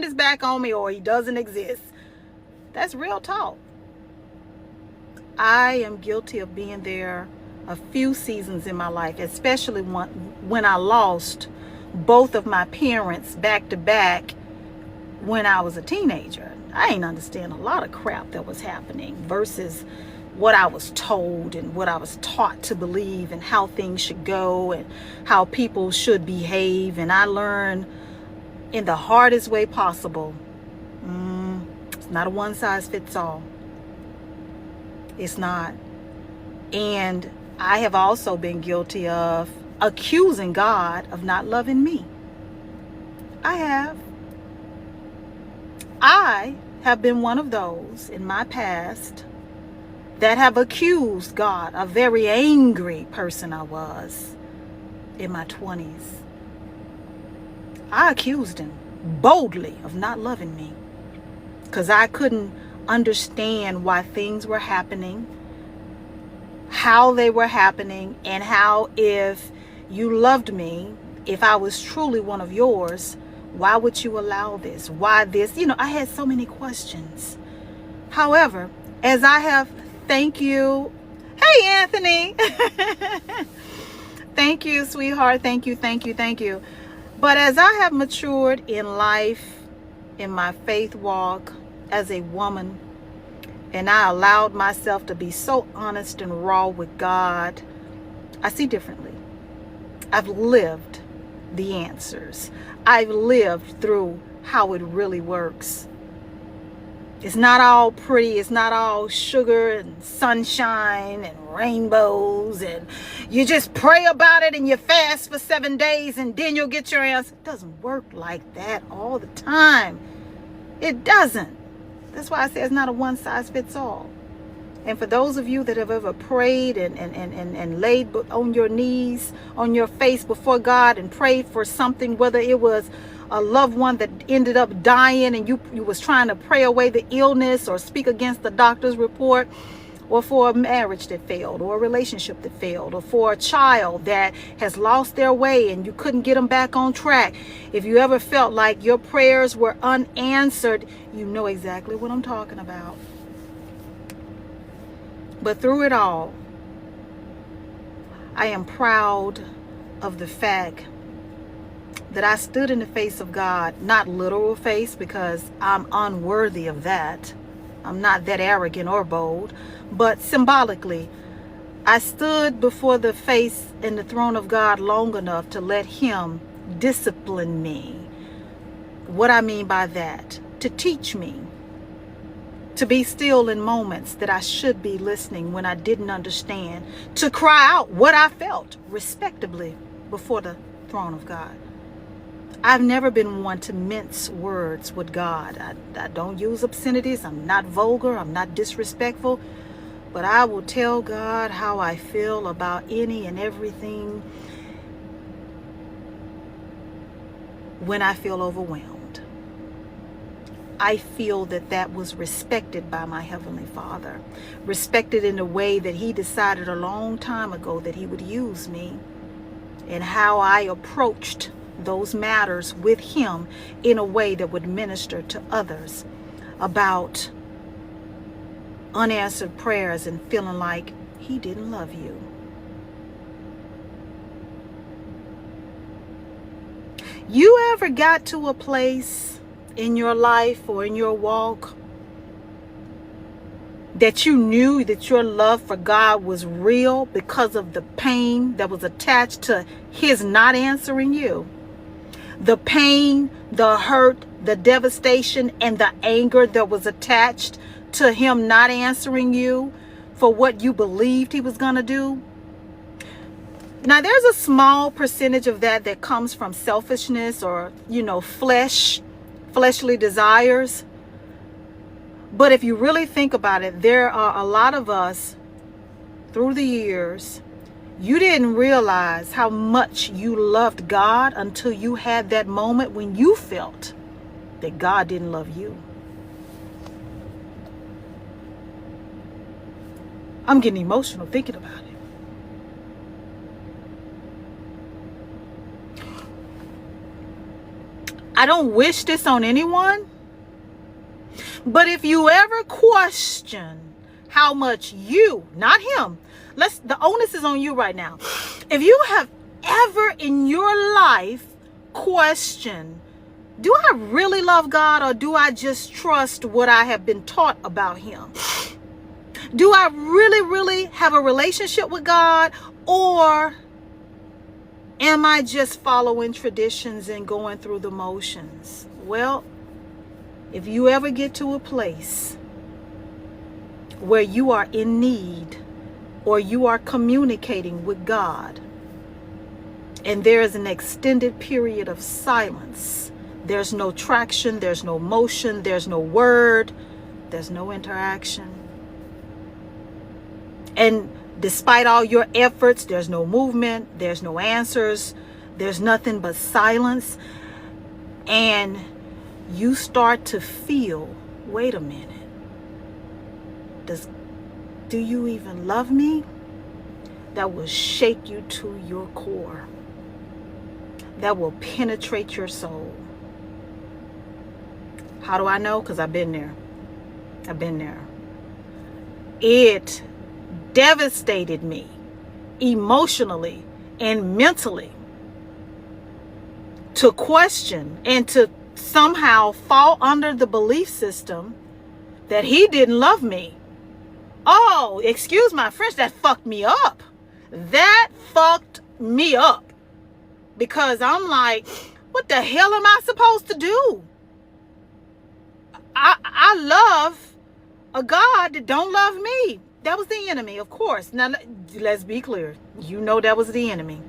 turned his back on me or he doesn't exist. That's real talk. I am guilty of being there a few seasons in my life, especially when I lost both of my parents back to back when I was a teenager. I ain't understand a lot of crap that was happening versus what I was told and what I was taught to believe and how things should go and how people should behave. And I learned in the hardest way possible, it's not a one size fits all. It's not. And I have also been guilty of accusing God of not loving me. I have been one of those in my past that have accused God, a very angry person I was in my 20s. I accused him boldly of not loving me because I couldn't understand why things were happening, how they were happening, and how if you loved me, if I was truly one of yours, why would you allow this? Why this? You know, I had so many questions. However, as I have, thank you. Hey, Anthony. Thank you, sweetheart. Thank you, thank you, thank you. But as I have matured in life, in my faith walk as a woman, and I allowed myself to be so honest and raw with God, I see differently. I've lived the answers. I've lived through how it really works. It's not all pretty. It's not all sugar and sunshine and rainbows and you just pray about it and you fast for 7 days and then you'll get your answer. It doesn't work like that all the time. It doesn't. That's why I say it's not a one size fits all. And for those of you that have ever prayed and laid on your knees, on your face before God and prayed for something, whether it was a loved one that ended up dying and you was trying to pray away the illness or speak against the doctor's report, or for a marriage that failed, or a relationship that failed, or for a child that has lost their way and you couldn't get them back on track. If you ever felt like your prayers were unanswered, you know exactly what I'm talking about. But through it all, I am proud of the fact that I stood in the face of God, not literal face, because I'm unworthy of that. I'm not that arrogant or bold, but symbolically, I stood before the face and the throne of God long enough to let Him discipline me. What I mean by that, to teach me to be still in moments that I should be listening when I didn't understand, to cry out what I felt respectably before the throne of God. I've never been one to mince words with God. I don't use obscenities. I'm not vulgar. I'm not disrespectful. But I will tell God how I feel about any and everything when I feel overwhelmed. I feel that that was respected by my Heavenly Father. Respected in a way that He decided a long time ago that He would use me, and how I approached those matters with Him in a way that would minister to others about unanswered prayers and feeling like He didn't love you. You ever got to a place in your life or in your walk that you knew that your love for God was real because of the pain that was attached to His not answering you? The pain, the hurt, the devastation, and the anger that was attached to Him not answering you for what you believed He was going to do. Now, there's a small percentage of that comes from selfishness or, fleshly desires. But if you really think about it, there are a lot of us through the years, you didn't realize how much you loved God until you had that moment when you felt that God didn't love you. I'm getting emotional thinking about it. I don't wish this on anyone. But if you ever question how much you, not him, the onus is on you right now. If you have ever in your life questioned, do I really love God, or do I just trust what I have been taught about him? Do I really have a relationship with God, or am I just following traditions and going through the motions? Well, if you ever get to a place where you are in need, or you are communicating with God, and there is an extended period of silence, there's no traction, there's no motion, there's no word, there's no interaction, and despite all your efforts, there's no movement, there's no answers, there's nothing but silence, and you start to feel, wait a minute, do you even love me? That will shake you to your core. That will penetrate your soul. How do I know? Because I've been there. I've been there. It devastated me emotionally and mentally to question and to somehow fall under the belief system that he didn't love me. Oh, excuse my French, that fucked me up. That fucked me up. Because I'm like, what the hell am I supposed to do? I love a God that don't love me. That was the enemy, of course. Now, let's be clear. You know that was the enemy.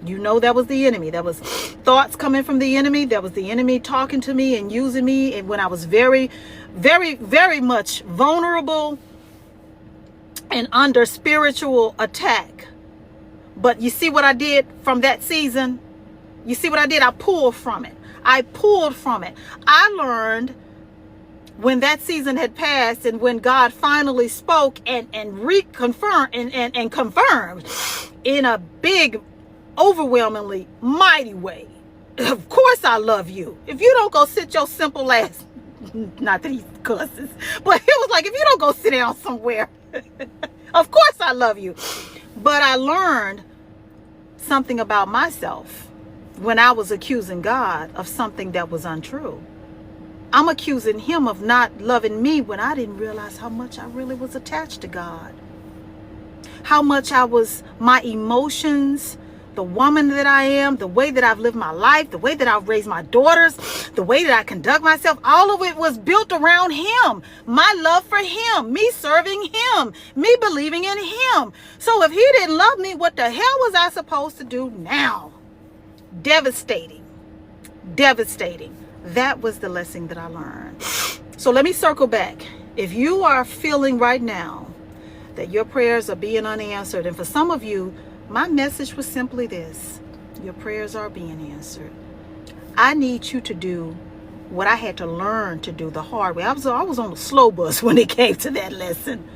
You know that was the enemy. That was thoughts coming from the enemy. That was the enemy talking to me and using me. And when I was very, very much vulnerable and under spiritual attack. But you see what I did from that season? You see what I did? I pulled from it. I pulled from it. I learned when that season had passed and when God finally spoke and reconfirmed and confirmed in a big, overwhelmingly mighty way. Of course I love you. If you don't go sit your simple ass, not that he cusses, but it was like, if you don't go sit down somewhere, of course I love you. But I learned something about myself when I was accusing God of something that was untrue. I'm accusing him of not loving me when I didn't realize how much I really was attached to God. How much my emotions, the woman that I am, the way that I've lived my life, the way that I've raised my daughters, the way that I conduct myself, all of it was built around him. My love for him, me serving him, me believing in him. So if he didn't love me, what the hell was I supposed to do now? Devastating. Devastating. That was the lesson that I learned. So let me circle back. If you are feeling right now that your prayers are being unanswered, and for some of you, my message was simply this: your prayers are being answered. I need you to do what I had to learn to do the hard way. I was on the slow bus when it came to that lesson.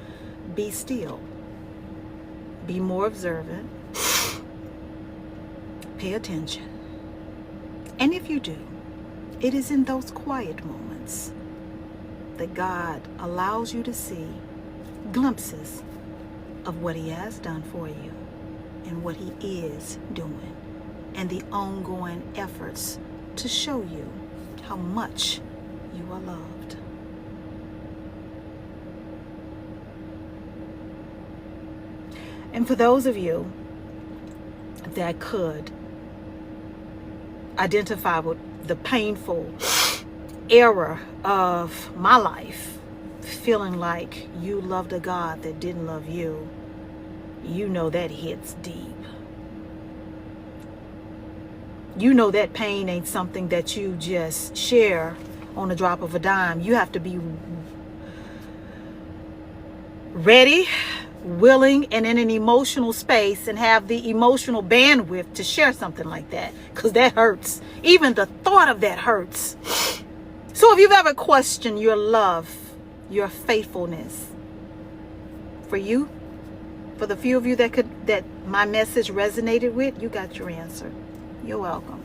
Be still. Be more observant. Pay attention. And if you do, it is in those quiet moments that God allows you to see glimpses of what he has done for you and what he is doing, and the ongoing efforts to show you how much you are loved. And for those of you that could identify with the painful era of my life, feeling like you loved a God that didn't love you, you know that hits deep. You know that pain ain't something that you just share on the drop of a dime. You have to be ready, willing, and in an emotional space, and have the emotional bandwidth to share something like that, because that hurts. Even the thought of that hurts. So if you've ever questioned your love, your faithfulness, for you, for the few of you that my message resonated with, you got your answer. You're welcome.